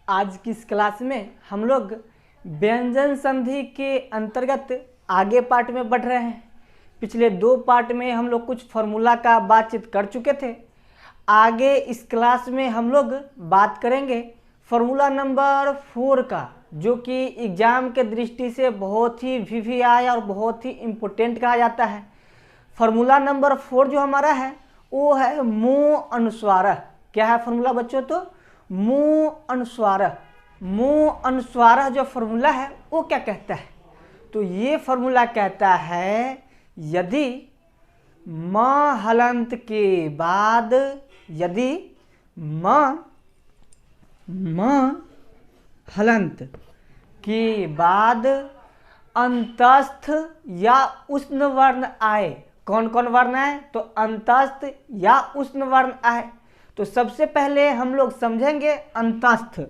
आज की इस क्लास में हम लोग व्यंजन संधि के अंतर्गत आगे पार्ट में बढ़ रहे हैं। पिछले दो पार्ट में हम लोग कुछ फॉर्मूला का बातचीत कर चुके थे। आगे इस क्लास में हम लोग बात करेंगे फॉर्मूला नंबर 4 का, जो कि एग्जाम के दृष्टि से बहुत ही वीवीआई और बहुत ही इम्पोर्टेंट कहा जाता है। फॉर्मूला नंबर 4 जो हमारा है वो है मूल अनुस्वार। क्या है फॉर्मूला बच्चों? तो मूल अनुस्वार। मूल अनुस्वार जो फॉर्मूला है वो क्या कहता है? तो ये फॉर्मूला कहता है यदि म हलंत के बाद, यदि म हलंत के बाद अंतस्थ या उष्ण वर्ण आए। कौन कौन वर्ण आए? तो अंतस्थ या उष्ण वर्ण आए। तो सबसे पहले हम लोग समझेंगे अंतस्थ।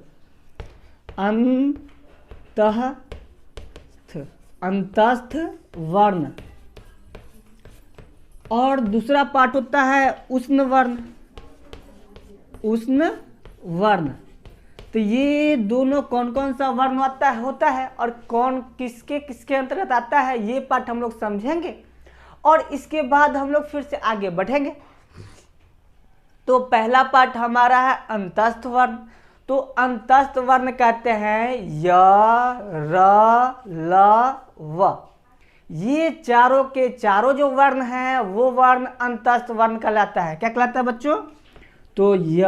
अंतस्थ वर्ण, और दूसरा पार्ट होता है उष्ण वर्ण। उष्ण वर्ण, तो ये दोनों कौन कौन सा वर्ण होता है और कौन किसके किसके अंतर्गत आता है, ये पार्ट हम लोग समझेंगे और इसके बाद हम लोग फिर से आगे बढ़ेंगे। तो पहला पार्ट हमारा है अंतस्थ वर्ण। तो अंतस्थ वर्ण कहते हैं य, र, ल, व। ये चारों के चारों जो वर्ण हैं वो वर्ण अंतस्थ वर्ण कहलाता है। क्या कहलाता है बच्चों? तो य,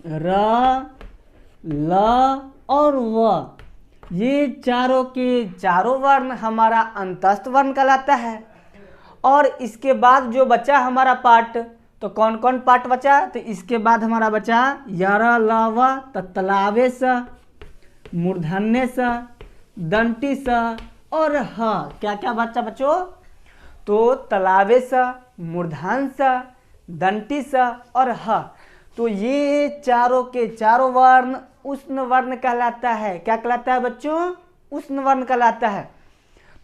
र, ल और व, ये चारों के चारों वर्ण हमारा अंतस्थ वर्ण कहलाता है। और इसके बाद जो बचा हमारा पार्ट, तो कौन कौन पार्ट बचा? तो इसके बाद हमारा बचा य, र, ल, व, तत्तलावे स, मूर्धन्य स, दंटी स और ह। क्या क्या बचा बच्चों? तो तलावे स, मूर्धन स, दंटी स और ह। तो ये चारों के चारों वर्ण उष्ण वर्ण कहलाता है। क्या कहलाता है बच्चों? उष्ण वर्ण कहलाता है।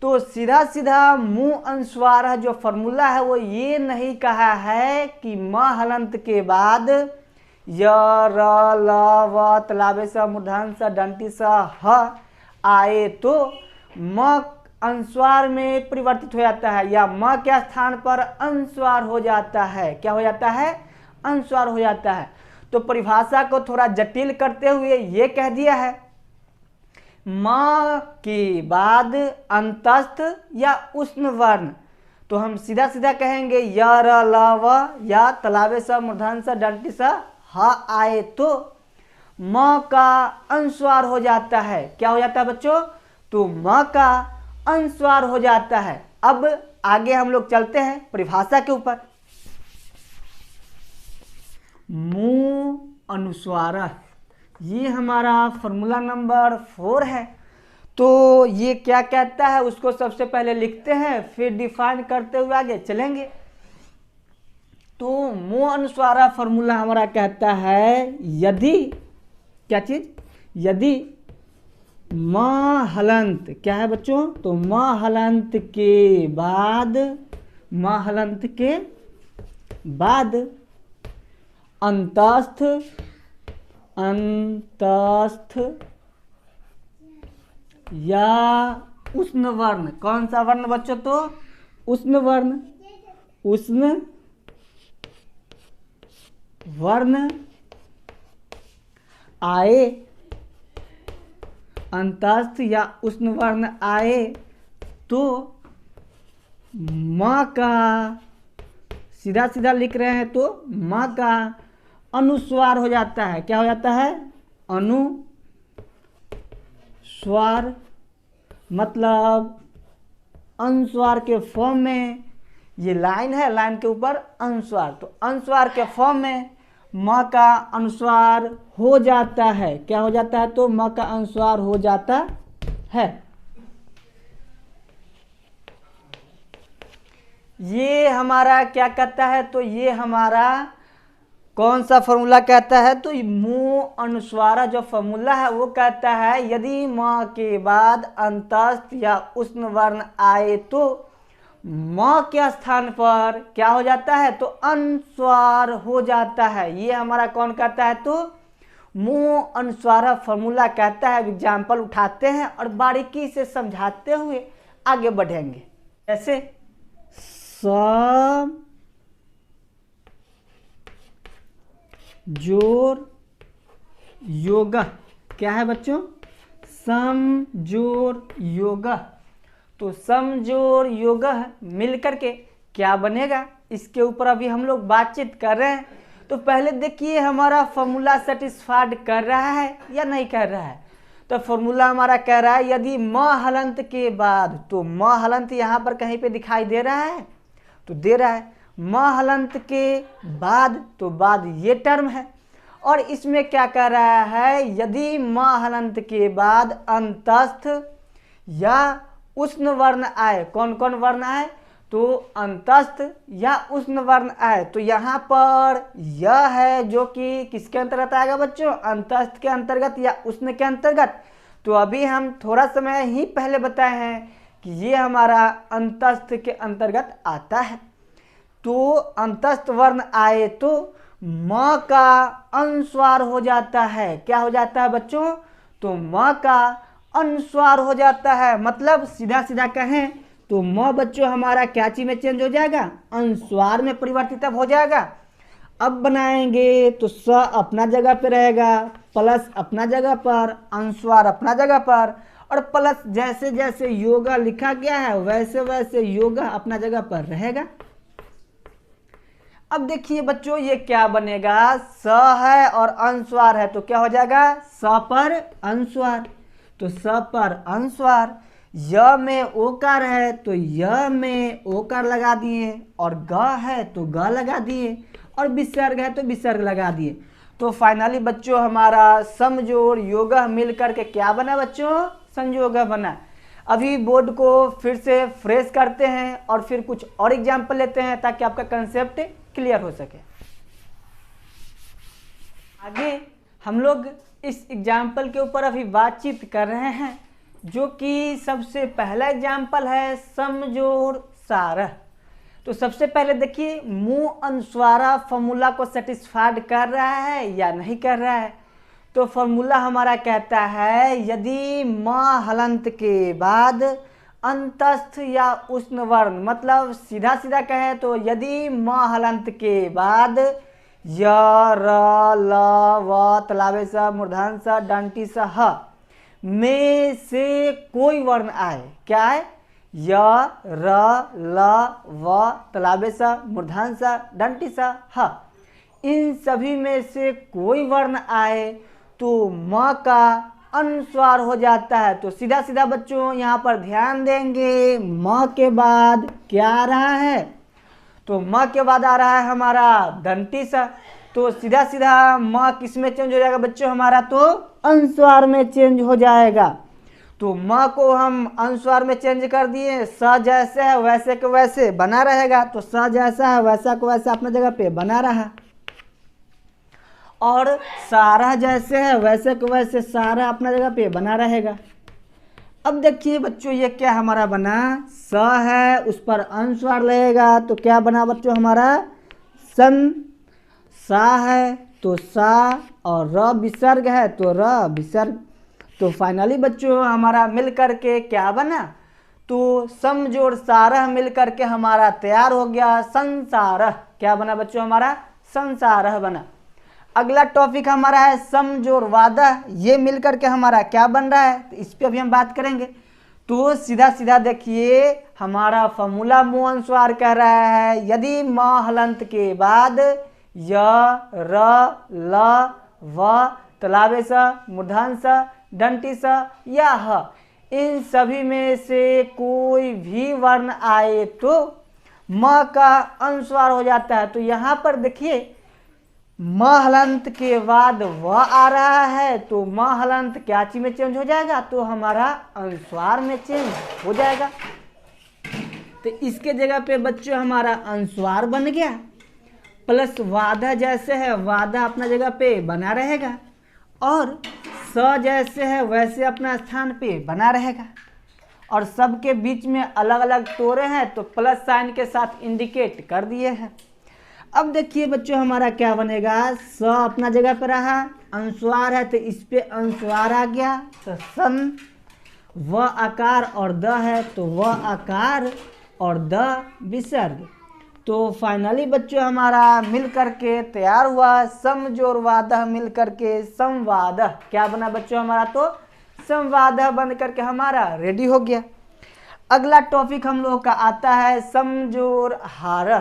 तो सीधा सीधा मूल अनुस्वार जो फॉर्मूला है वो ये नहीं कहा है कि म हलंत के बाद य, र, ल, व, तलावे स, मूर्धन स, दंटी स, ह आए तो म अनुस्वार में परिवर्तित हो जाता है, या म के स्थान पर अनुस्वार हो जाता है। क्या हो जाता है? अनुस्वार हो जाता है। तो परिभाषा को थोड़ा जटिल करते हुए ये कह दिया है म के बाद अंतस्थ या उष्ण वर्ण। तो हम सीधा सीधा कहेंगे य, र, ल, व या तलावे स, मूर्धन स, दंटी स, ह आए तो म का अनुस्वार हो जाता है। क्या हो जाता है बच्चों? तो म का अनुस्वार हो जाता है। अब आगे हम लोग चलते हैं परिभाषा के ऊपर। मूल अनुस्वार, ये हमारा फॉर्मूला नंबर 4 है। तो ये क्या कहता है उसको सबसे पहले लिखते हैं, फिर डिफाइन करते हुए आगे चलेंगे। तो मूल अनुस्वार फॉर्मूला हमारा कहता है यदि, क्या चीज? यदि म हलंत, क्या है बच्चों? तो म हलंत के बाद, म हलंत के बाद अंतस्थ या उष्ण वर्ण। कौन सा वर्ण बच्चों? तो उष्ण वर्ण। उष्ण वर्ण आए, अंतस्थ या उष्ण वर्ण आए तो म का, सीधा सीधा लिख रहे हैं तो म का अनुस्वार हो जाता है। क्या हो जाता है? अनुस्वार, मतलब अनुस्वार के फॉर्म में, ये लाइन है, लाइन के ऊपर अनुस्वार, तो अनुस्वार के फॉर्म में म का अनुस्वार हो जाता है। क्या हो जाता है? तो म का अनुस्वार हो जाता है। ये हमारा क्या कहता है? तो ये हमारा कौन सा फॉर्मूला कहता है? तो मूल अनुस्वार जो फॉर्मूला है वो कहता है यदि म के बाद अंतस्थ या उष्ण वर्ण आए तो म के स्थान पर क्या हो जाता है? तो अनुस्वार हो जाता है। ये हमारा कौन कहता है? तो मुंह अनुस्वार फॉर्मूला कहता है। एग्जाम्पल उठाते हैं और बारीकी से समझाते हुए आगे बढ़ेंगे। जैसे सम जोड़ योग, क्या है बच्चों? सम जोड़ योग। तो सम जोड़ योग मिलकर के क्या बनेगा, इसके ऊपर अभी हम लोग बातचीत कर रहे हैं। तो पहले देखिए हमारा फॉर्मूला सेटिस्फाइड कर रहा है या नहीं कर रहा है। तो फॉर्मूला हमारा कह रहा है यदि म हलंत के बाद, तो म हलंत यहाँ पर कहीं पे दिखाई दे रहा है, तो दे रहा है। म हलंत के बाद, तो बाद ये टर्म है। और इसमें क्या कह रहा है, यदि म हलंत के बाद अंतस्थ या उष्ण वर्ण आए। कौन कौन वर्ण आए? तो अंतस्थ या उष्ण वर्ण आए। तो यहाँ पर यह है जो कि किसके अंतर्गत आएगा बच्चों? अंतस्थ के अंतर्गत या उष्ण के अंतर्गत। तो अभी हम थोड़ा समय ही पहले बताए हैं कि ये हमारा अंतस्थ के अंतर्गत आता है। तो अंतस्थ वर्ण आए तो म का अनुस्वार हो जाता है। क्या हो जाता है बच्चों? तो म का अनुस्वार हो जाता है। मतलब सीधा सीधा कहें तो म बच्चों हमारा क्या चीज में चेंज हो जाएगा? अनुस्वार में परिवर्तित हो जाएगा। अब बनाएंगे तो स अपना जगह पे रहेगा, प्लस अपना जगह पर, अनुस्वार अपना जगह पर, और प्लस जैसे जैसे योगा लिखा गया है वैसे वैसे योगा अपना जगह पर रहेगा। अब देखिए बच्चों ये क्या बनेगा, स है और अनुस्वार है तो क्या हो जाएगा? स पर अनुस्वार। तो स पर अनुस्वार। य में ओकार है तो य में ओकार लगा दिए, और ग है तो ग लगा दिए, और विसर्ग है तो विसर्ग लगा दिए। तो फाइनली बच्चों हमारा समजोड़ योग मिल करके क्या बना बच्चों? संयोग बना। अभी बोर्ड को फिर से फ्रेश करते हैं और फिर कुछ और एग्जाम्पल लेते हैं ताकि आपका कंसेप्ट क्लियर हो सके। आगे हम लोग इस एग्जाम्पल के ऊपर अभी बातचीत कर रहे हैं, जो कि सबसे पहला एग्जाम्पल है समजोड़ सारह। तो सबसे पहले देखिए मुंह अनुस्वारा फॉर्मूला को सेटिस्फाइड कर रहा है या नहीं कर रहा है। तो फॉर्मूला हमारा कहता है यदि म हलंत के बाद अंतस्थ या उष्ण वर्ण, मतलब सीधा सीधा कहें तो यदि म हलंत के बाद य र ल व तलावे स मूर्धन स डंटी स ह में से कोई वर्ण आए। क्या है? य र ल व तलावे स मूर्धन स डंटी स ह, इन सभी में से कोई वर्ण आए तो म का अनुस्वार हो जाता है। तो सीधा सीधा बच्चों यहाँ पर ध्यान देंगे, म के बाद क्या आ रहा है? तो म के बाद आ रहा है हमारा दंती सा। तो सीधा सीधा म किस में चेंज हो जाएगा बच्चों हमारा? तो अनुस्वार में चेंज हो जाएगा। तो म को हम अनुस्वार में चेंज कर दिए, स जैसे है वैसे के वैसे बना रहेगा। तो स जैसा है वैसा को वैसा अपने जगह पे बना रहा, और सारा जैसे है वैसे को वैसे सारा अपना जगह पे बना रहेगा। अब देखिए बच्चों ये क्या हमारा बना? स है उस पर अनुस्वार लगेगा तो क्या बना बच्चों हमारा? सन। सा है तो सा, और र विसर्ग है तो र विसर्ग। तो फाइनली बच्चों हमारा मिल करके क्या बना? तो समजोड़ सारह मिल करके हमारा तैयार हो गया संसारह। क्या बना बच्चों हमारा? संसारह बना। अगला टॉपिक हमारा है समजोड़ वादह। ये मिल करके हमारा क्या बन रहा है? तो इस पे अभी हम बात करेंगे। तो सीधा सीधा देखिए हमारा फॉर्मूला मुंह अनुस्वार कह रहा है यदि म हलंत के बाद य र ल व तलावे स मूर्धन स डंटी स या ह, इन सभी में से कोई भी वर्ण आए तो म का अनुस्वार हो जाता है। तो यहाँ पर देखिए म हलंत के बाद व आ रहा है तो म हलंत क्या चीज में चेंज हो जाएगा? तो हमारा अनुस्वार में चेंज हो जाएगा। तो इसके जगह पे बच्चों हमारा अनुस्वार बन गया, प्लस वादा जैसे है वादा अपना जगह पे बना रहेगा, और स जैसे है वैसे अपना स्थान पे बना रहेगा। और सबके बीच में अलग अलग तोड़े हैं तो प्लस साइन के साथ इंडिकेट कर दिए हैं। अब देखिए बच्चों हमारा क्या बनेगा? स अपना जगह पर रहा, अनुस्वार है तो इस पे अनुस्वार आ गया, तो सन। व आकार और द है तो व आकार और द विसर्ग। तो फाइनली बच्चों हमारा मिल करके तैयार हुआ समजोरवादः मिल करके संवादः। क्या बना बच्चों हमारा? तो संवादः बन करके हमारा रेडी हो गया। अगला टॉपिक हम लोग का आता है समजोरहारः।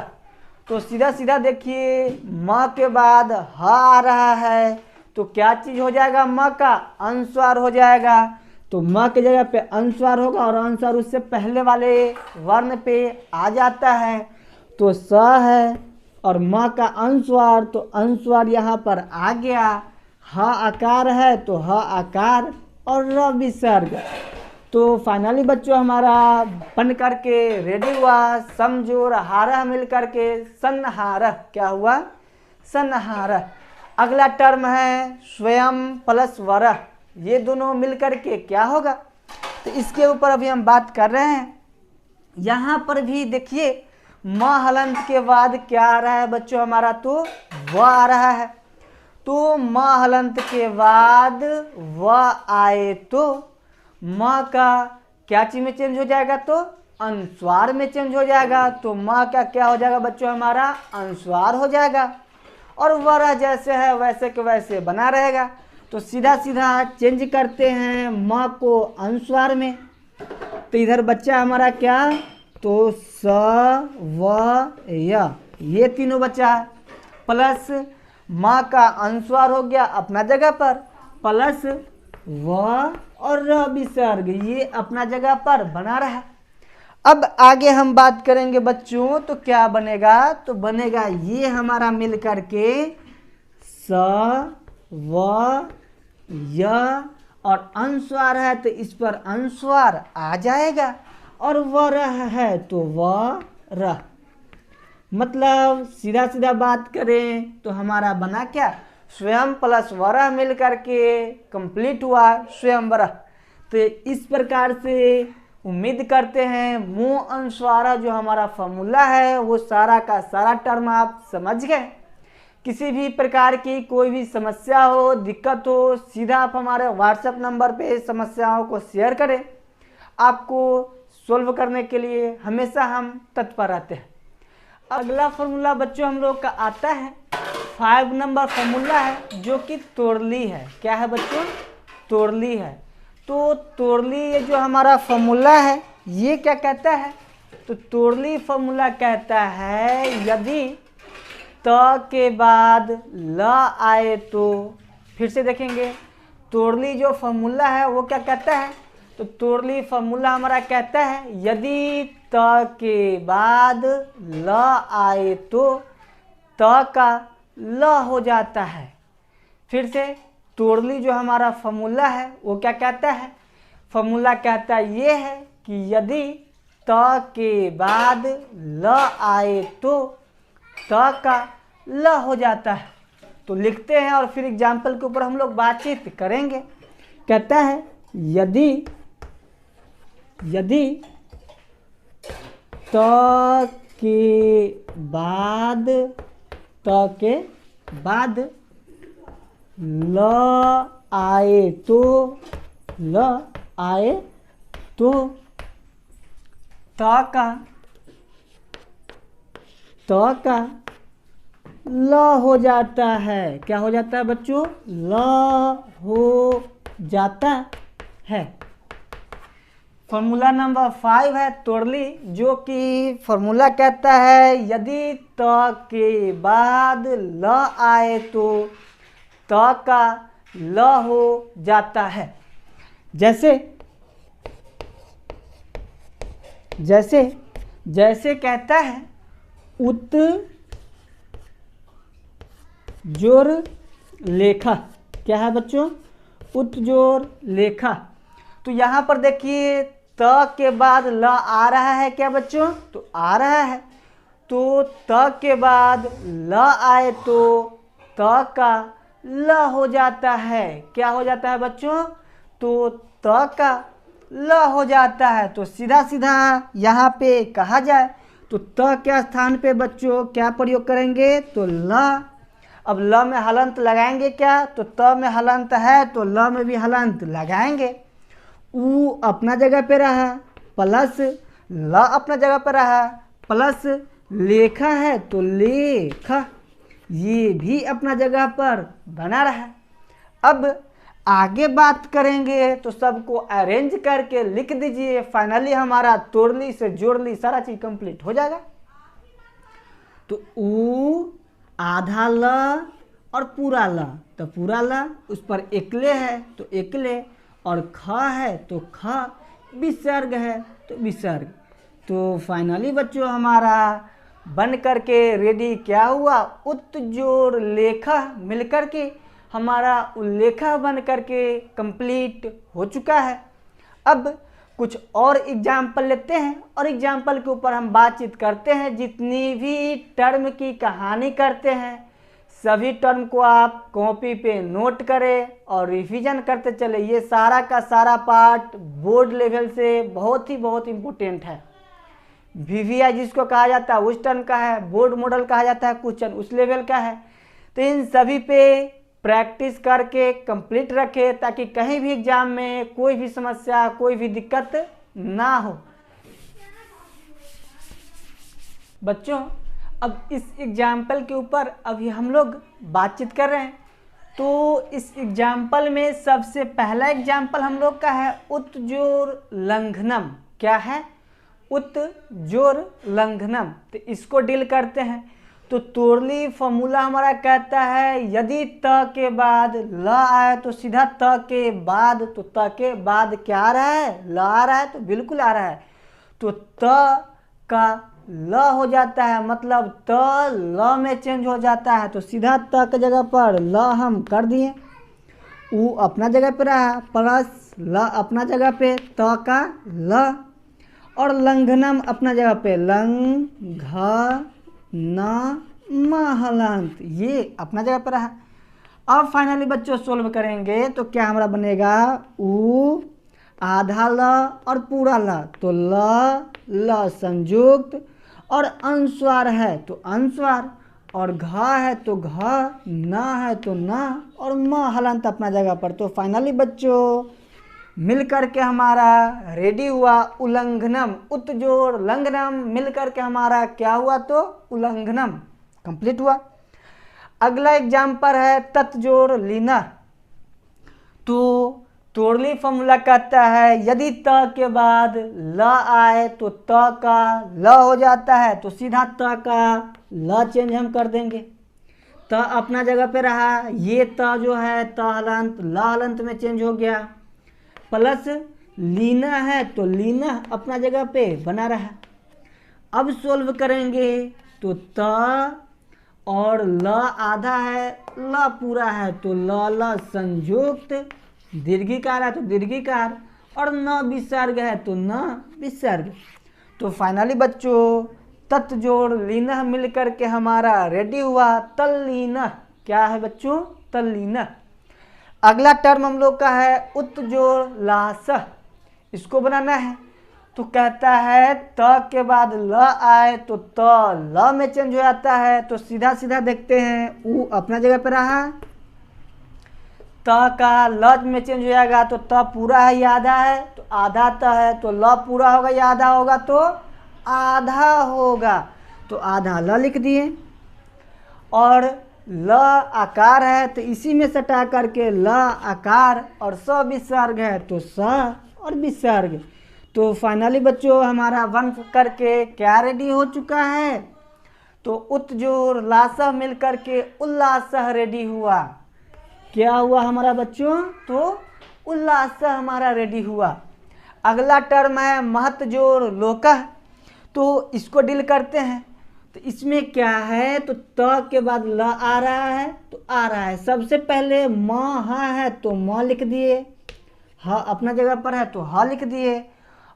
तो सीधा सीधा देखिए म के बाद ह आ रहा है तो क्या चीज हो जाएगा? म का अनुस्वार हो जाएगा। तो म की जगह पे अनुस्वार होगा और अनुस्वार उससे पहले वाले वर्ण पे आ जाता है तो स है, और म का अनुस्वार तो अनुस्वार यहाँ पर आ गया। ह आकार है तो ह आकार और र विसर्ग। तो फाइनली बच्चों हमारा बन करके रेडी हुआ समजोरहारः मिल करके संहारः। क्या हुआ? संहारः। अगला टर्म है स्वयं प्लस वरः। ये दोनों मिल करके क्या होगा? तो इसके ऊपर अभी हम बात कर रहे हैं। यहाँ पर भी देखिए म हलंत के बाद क्या आ रहा है बच्चों हमारा? तो व आ रहा है। तो म हलंत के बाद व आए तो म का क्या चीज में चेंज हो जाएगा? तो अनुस्वार में चेंज हो जाएगा। तो म का क्या हो जाएगा बच्चों हमारा? अनुस्वार हो जाएगा। और वरः जैसे है वैसे के वैसे बना रहेगा। तो सीधा सीधा चेंज करते हैं म को अनुस्वार में। तो इधर बच्चा हमारा क्या? तो स व य, ये तीनों बच्चा है। प्लस म का अनुस्वार हो गया अपना जगह पर, प्लस व और र विसर्ग ये अपना जगह पर बना रहा। अब आगे हम बात करेंगे बच्चों तो क्या बनेगा? तो बनेगा ये हमारा मिल करके स व य, और अनुस्वार है तो इस पर अनुस्वार आ जाएगा, और वरः है तो वरः। मतलब सीधा सीधा बात करें तो हमारा बना क्या? स्वयं प्लस वरः मिल करके कंप्लीट हुआ स्वयंवरः। तो इस प्रकार से उम्मीद करते हैं मूल अनुस्वार जो हमारा फॉर्मूला है वो सारा का सारा टर्म आप समझ गए। किसी भी प्रकार की कोई भी समस्या हो, दिक्कत हो, सीधा आप हमारे व्हाट्सएप नंबर पे समस्याओं को शेयर करें। आपको सोल्व करने के लिए हमेशा हम तत्पर रहते हैं। अगला फॉर्मूला बच्चों हम लोग का आता है 5 नंबर फॉर्मूला है जो कि तोड़ली है। क्या है बच्चों? तोड़ली है। तो तोड़ली ये जो हमारा फॉर्मूला है ये क्या कहता है? तो तोड़ली फॉर्मूला कहता है यदि त के बाद ल आए तो, फिर से देखेंगे तोड़ली जो फॉर्मूला है वो क्या कहता है? तो तोड़ली फॉर्मूला हमारा कहता है यदि त के बाद ल आए तो त का ल हो जाता है। फिर से तोड़ली जो हमारा फॉर्मूला है वो क्या कहता है? फॉर्मूला कहता ये है कि यदि त के बाद ल आए तो त का ल हो जाता है। तो लिखते हैं और फिर एग्जाम्पल के ऊपर हम लोग बातचीत करेंगे। कहता है यदि त के बाद ल आए तो त का ल हो जाता है। क्या हो जाता है बच्चों? ल हो जाता है। फॉर्मूला नंबर 5 है तोड़ली, जो कि फॉर्मूला कहता है यदि त के बाद ल आए तो त का ल हो जाता है। जैसे कहता है उत जोर लेखा। क्या है बच्चों? उत जोर लेखा। तो यहाँ पर देखिए त के बाद ल आ रहा है। क्या बच्चों? तो आ रहा है। तो त के बाद ल आए तो त का ल हो जाता है। क्या हो जाता है बच्चों? तो त का ल हो जाता है। तो सीधा सीधा यहाँ पे कहा जाए तो त के स्थान पे बच्चों क्या प्रयोग करेंगे? तो ल। अब ल में हलंत लगाएंगे क्या, तो त में हलंत है तो ल में भी हलंत लगाएंगे। ऊ अपना जगह पे रहा प्लस ल अपना जगह पे रहा प्लस लेखा है तो लेखा, ये भी अपना जगह पर बना रहा। अब आगे बात करेंगे तो सबको अरेंज करके लिख दीजिए। फाइनली हमारा तोड़ली से जोड़ली सारा चीज कंप्लीट हो जाएगा। तो ऊ आधा ल और पूरा ल, तो पूरा ल उस पर एकले है तो एकले, और ख है तो ख, विसर्ग है तो विसर्ग। तो फाइनली बच्चों हमारा बन करके रेडी क्या हुआ, उत जोड़ लेखा मिलकर के हमारा उल्लेखा बन करके कंप्लीट हो चुका है। अब कुछ और एग्जाम्पल लेते हैं और एग्जाम्पल के ऊपर हम बातचीत करते हैं। जितनी भी टर्म की कहानी करते हैं सभी टर्म को आप कॉपी पे नोट करें और रिवीजन करते चले। ये सारा का सारा पार्ट बोर्ड लेवल से बहुत इम्पोर्टेंट है। VVI जिसको कहा जाता है उस टर्म का है, बोर्ड मॉडल कहा जाता है क्वेश्चन उस लेवल का है। तो इन सभी पे प्रैक्टिस करके कंप्लीट रखें ताकि कहीं भी एग्जाम में कोई भी समस्या कोई भी दिक्कत ना हो। बच्चों अब इस एग्जाम्पल के ऊपर अभी हम लोग बातचीत कर रहे हैं। तो इस एग्जाम्पल में सबसे पहला एग्जाम्पल हम लोग का है उत्जोर लंघनम। क्या है, उत्जोर लंघनम। तो इसको डील करते हैं। तो तोड़ली फॉर्मूला हमारा कहता है यदि त के बाद ल आए तो सीधा त के बाद, तो त के बाद क्या आ रहा है, ल आ रहा है, तो बिल्कुल आ रहा है। तो त का ल हो जाता है, मतलब त ल में चेंज हो जाता है। तो सीधा त के जगह पर ल हम कर दिए। ऊ अपना जगह पे रहा प्लस ल अपना जगह पे त का ल, और लंघनम अपना जगह पे लंघ न महलंत, ये अपना जगह पर रहा। अब फाइनली बच्चों सोल्व करेंगे तो क्या हमारा बनेगा, ऊ आधा ल और पूरा ल, तो ल संयुक्त और अनुस्वार है तो अनुस्वार, और घ है तो घ, न है तो न, और म हलंत अपना जगह पर। तो फाइनली बच्चों मिल करके हमारा रेडी हुआ उल्लंघनम। उत्जोड़ लंघनम मिल करके हमारा क्या हुआ, तो उल्लंघनम कंप्लीट हुआ। अगला एग्जाम्पल है तत्जोड़ लीना। तो तोड़ली फॉर्मूला कहता है यदि त के बाद ल आए तो त का ल हो जाता है। तो सीधा त का ल चेंज हम कर देंगे। त अपना जगह पे रहा, ये त जो है त हलंत ल हलंत में चेंज हो गया। प्लस लीना है तो लीना अपना जगह पे बना रहा। अब सोल्व करेंगे तो त और ल आधा है, ल पूरा है, तो ल संयुक्त, दीर्घिकार है तो दीर्घिकार, और न विसर्ग है तो न विसर्ग। तो फाइनली बच्चों तत्जोड़ लीना मिल करके हमारा रेडी हुआ तल्लीना। क्या है बच्चों, तल्लीना। अगला टर्म हम लोग का है उत्जोड़ लास। इसको बनाना है तो कहता है त के बाद ल आए तो त ल में चेंज हो जाता है। तो सीधा सीधा देखते हैं, ऊ अपना जगह पे रहा, त का ल में चेंज हो जाएगा। तो त पूरा है या आधा है, तो आधा त है, तो ल पूरा होगा या आधा होगा, तो आधा होगा। तो आधा ल लिख दिए। और ल आकार है तो इसी में सटा करके ल आकार, और स विसर्ग है तो स और विसर्ग। तो फाइनली बच्चों हमारा वन करके क्या रेडी हो चुका है, तो उत्जोड़ लासह मिल करके उल्लासह रेडी हुआ। क्या हुआ हमारा बच्चों, तो उल्लासह हमारा रेडी हुआ। अगला टर्म है महतजोड़ लोकह। तो इसको डील करते हैं। तो इसमें क्या है, तो त के बाद ल आ रहा है तो आ रहा है। सबसे पहले म ह है तो म लिख दिए, ह अपना जगह पर है तो ह लिख दिए।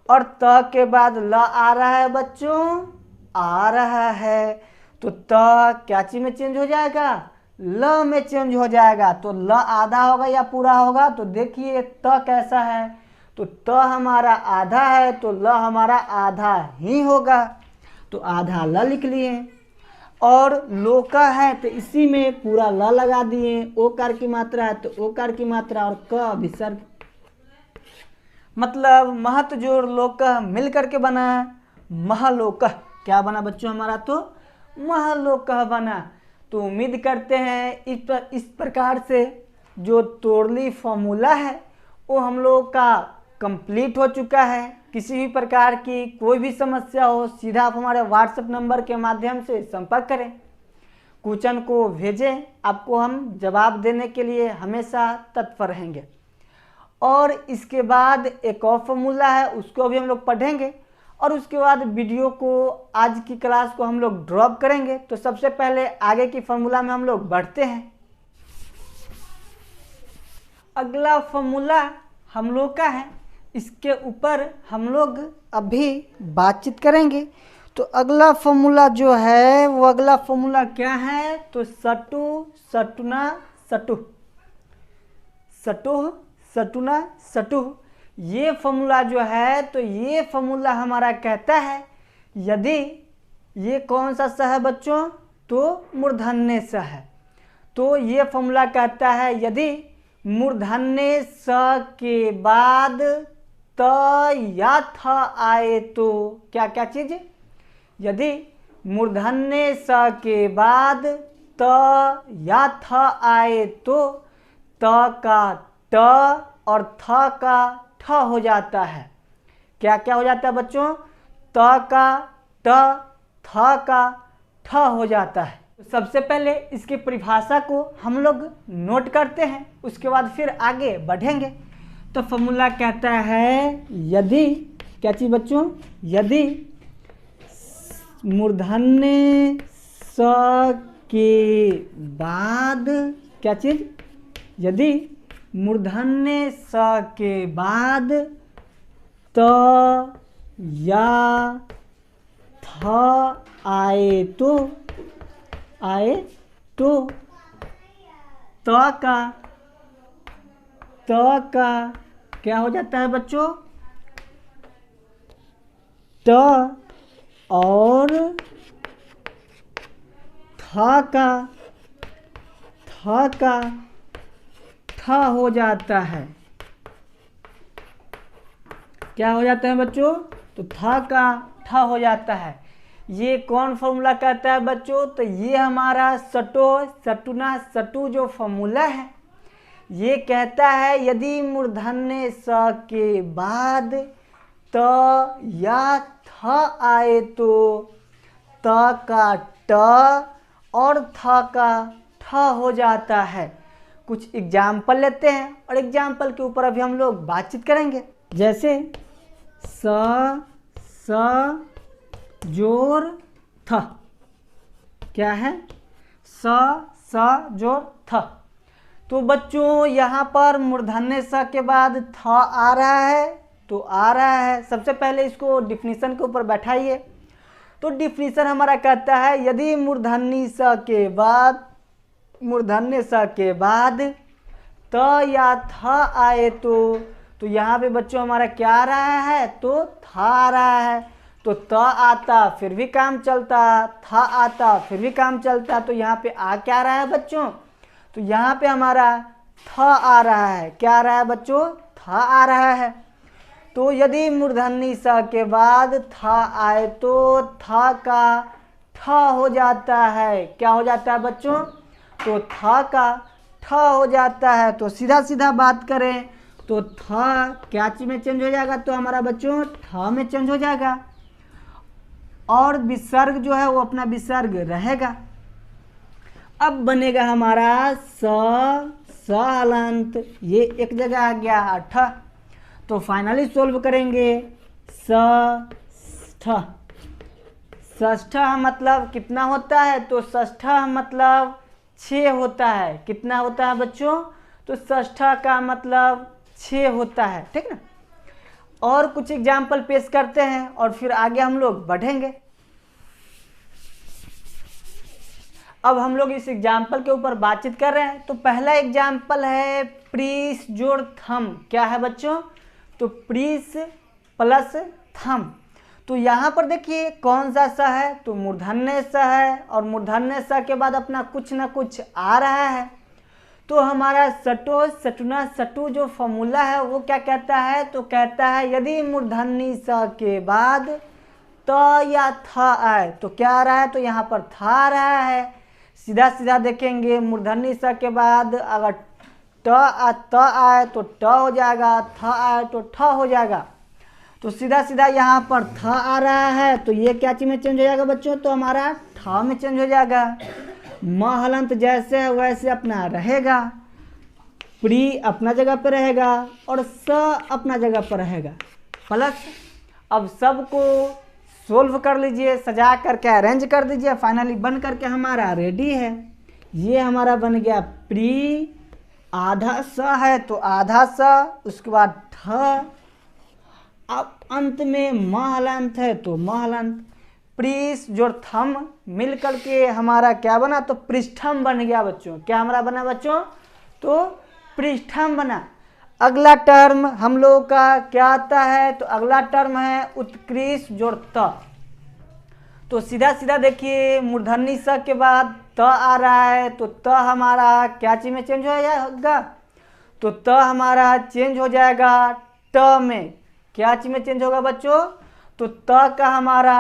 और त के बाद ल आ रहा है बच्चों, आ रहा है, तो त क्या चीज में चेंज हो जाएगा, ल में चेंज हो जाएगा। तो ल आधा होगा या पूरा होगा, तो देखिए त कैसा है, तो त हमारा आधा है तो ल हमारा आधा ही होगा। तो आधा ल लिख लिए। और लोका है तो इसी में पूरा ल लगा दिए, ओकार की मात्रा है तो ओकार की मात्रा और क विसर्ग, मतलब महत जोड़ लोका मिल करके बना महलोका। क्या बना बच्चों हमारा? तो महलोका बना। तो उम्मीद करते हैं इस प्रकार से जो तोड़ली फॉर्मूला है वो हम लोग का कंप्लीट हो चुका है। किसी भी प्रकार की कोई भी समस्या हो सीधा आप हमारे व्हाट्सएप नंबर के माध्यम से संपर्क करें, क्वेश्चन को भेजें, आपको हम जवाब देने के लिए हमेशा तत्पर रहेंगे। और इसके बाद एक और फॉर्मूला है उसको भी हम लोग पढ़ेंगे और उसके बाद वीडियो को आज की क्लास को हम लोग ड्रॉप करेंगे। तो सबसे पहले आगे की फॉर्मूला में हम लोग बढ़ते हैं। अगला फॉर्मूला हम लोग का है, इसके ऊपर हम लोग अभी बातचीत करेंगे। तो अगला फॉर्मूला जो है वो अगला फॉर्मूला क्या है? तो सटु सटुना सटु, सटु सटुना सटु, ये फॉर्मूला जो है तो ये फॉर्मूला हमारा कहता है यदि ये कौन सा स है बच्चों? तो मूर्धन्य स है। तो ये फॉर्मूला कहता है यदि मूर्धन्य स के बाद त या थ आए तो क्या क्या चीज? यदि मूर्धन्य स के बाद त या थ आए तो त का ट और थ का ठ हो जाता है। क्या क्या हो जाता है बच्चों? त का ट, थ का ठ हो जाता है। सबसे पहले इसकी परिभाषा को हम लोग नोट करते हैं, उसके बाद फिर आगे बढ़ेंगे। तो फॉर्मूला कहता है यदि, क्या चीज बच्चों? यदि मूर्धन्य स के बाद क्या चीज? यदि मूर्धन्य स के बाद त या थ आए तो त का क्या हो जाता है बच्चों? ट और थ का ठ हो जाता है। क्या हो जाता है बच्चों? तो थ का ठ हो जाता है। ये कौन फॉर्मूला कहता है बच्चों? तो ये हमारा सटो सटुना सटु जो फॉर्मूला है ये कहता है यदि मूर्धन्य स के बाद त या थ आए तो त का ट और थ का ठ हो जाता है। कुछ एग्जाम्पल लेते हैं और एग्जाम्पल के ऊपर अभी हम लोग बातचीत करेंगे। जैसे स जोड़ थ, क्या है? स जोड़ थ। तो बच्चों यहाँ पर मूर्धन्य स के बाद थ आ रहा है तो आ रहा है। सबसे पहले इसको डिफिनीशन के ऊपर बैठाइए। तो डिफिनीशन हमारा कहता है यदि मूर्धन्य स के बाद त या थ आए तो यहाँ पे बच्चों हमारा क्या आ रहा है? तो थ आ रहा है। तो त आता फिर भी काम चलता, थ आता फिर भी काम चलता। तो यहाँ पे आ क्या रहा है बच्चों? तो यहाँ पे हमारा थ आ रहा है। क्या आ रहा है बच्चों? थ आ रहा है। तो यदि मूर्धन्य स के बाद थ आए तो थ का ठ हो जाता है। क्या हो जाता है बच्चों? तो थ का ठ हो जाता है। तो सीधा सीधा बात करें तो थ क्या चीज में चेंज हो जाएगा? तो हमारा बच्चों ठ में चेंज हो जाएगा और विसर्ग जो है वो अपना विसर्ग रहेगा। अब बनेगा हमारा स हलंत, ये एक जगह आ गया ठ। तो फाइनली सोल्व करेंगे षष्ठ मतलब कितना होता है? तो षष्ठ मतलब 6 होता है। कितना होता है बच्चों? तो षष्ठ का मतलब 6 होता है। ठीक ना? और कुछ एग्जाम्पल पेश करते हैं और फिर आगे हम लोग बढ़ेंगे। अब हम लोग इस एग्जाम्पल के ऊपर बातचीत कर रहे हैं। तो पहला एग्जाम्पल है प्रीस जोड़ थम। क्या है बच्चों? तो प्रीस प्लस थम। तो यहाँ पर देखिए कौन सा स है, तो मूर्धन्य स है, और मूर्धन्य स के बाद अपना कुछ ना कुछ आ रहा है। तो हमारा सटो सटुना सटु जो फॉर्मूला है वो क्या कहता है, तो कहता है यदि मूर्धन्य स के बाद त या थ आए तो क्या आ रहा है, तो यहाँ पर था आ रहा है। सीधा सीधा देखेंगे मूर्धन्य स के बाद अगर त आए तो ट हो जाएगा, थ आए तो ठ हो जाएगा। तो सीधा सीधा यहाँ पर थ आ रहा है तो ये क्या चीज में चेंज हो जाएगा बच्चों, तो हमारा ठ में चेंज हो जाएगा। म हलंत जैसे है वैसे अपना रहेगा, प्री अपना जगह पर रहेगा और स अपना जगह पर रहेगा प्लस। अब सबको सोल्व कर लीजिए, सजा करके अरेंज कर दीजिए, फाइनली बन करके हमारा रेडी है। ये हमारा बन गया प्री, आधा स है तो आधा स, उसके बाद ठ, अब अंत में म हलंत है तो म हलंत, प्रीस जोड़ थम मिल करके हमारा क्या बना, तो पृष्ठम बन गया बच्चों। क्या हमारा बना बच्चों, तो पृष्ठम बना। अगला टर्म हम लोगों का क्या आता है, तो अगला टर्म है उत्कृष्ट जोड़ त। तो सीधा सीधा देखिए मूर्धन्य स के बाद त आ रहा है तो त हमारा क्या चीज में चेंज हो जाएगा, तो त हमारा चेंज हो जाएगा ट में। क्या चीज में चेंज होगा बच्चों, तो त का हमारा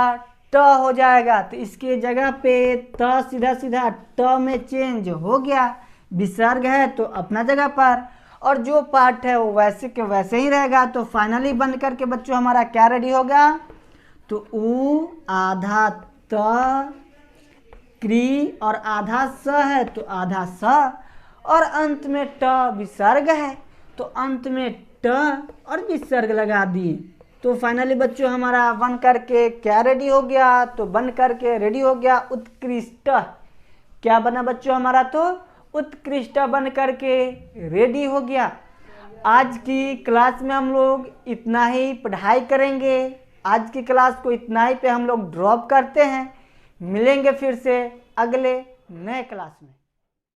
ट हो जाएगा। तो इसके जगह पे त सीधा सीधा ट में चेंज हो गया, विसर्ग है तो अपना जगह पर, और जो पार्ट है वो वैसे के वैसे ही रहेगा। तो फाइनली बन करके बच्चों हमारा क्या रेडी होगा, तो उ आधा त, क्री और आधा स है तो आधा स, और अंत में ट विसर्ग है तो अंत में ट और विसर्ग लगा दिए। तो फाइनली बच्चों हमारा बन करके क्या रेडी हो गया, तो बन करके रेडी हो गया उत्कृष्ट। क्या बना बच्चों हमारा, तो उत्कृष्ट बन करके रेडी हो गया। आज की क्लास में हम लोग इतना ही पढ़ाई करेंगे। आज की क्लास को इतना ही पे हम लोग ड्रॉप करते हैं। मिलेंगे फिर से अगले नए क्लास में।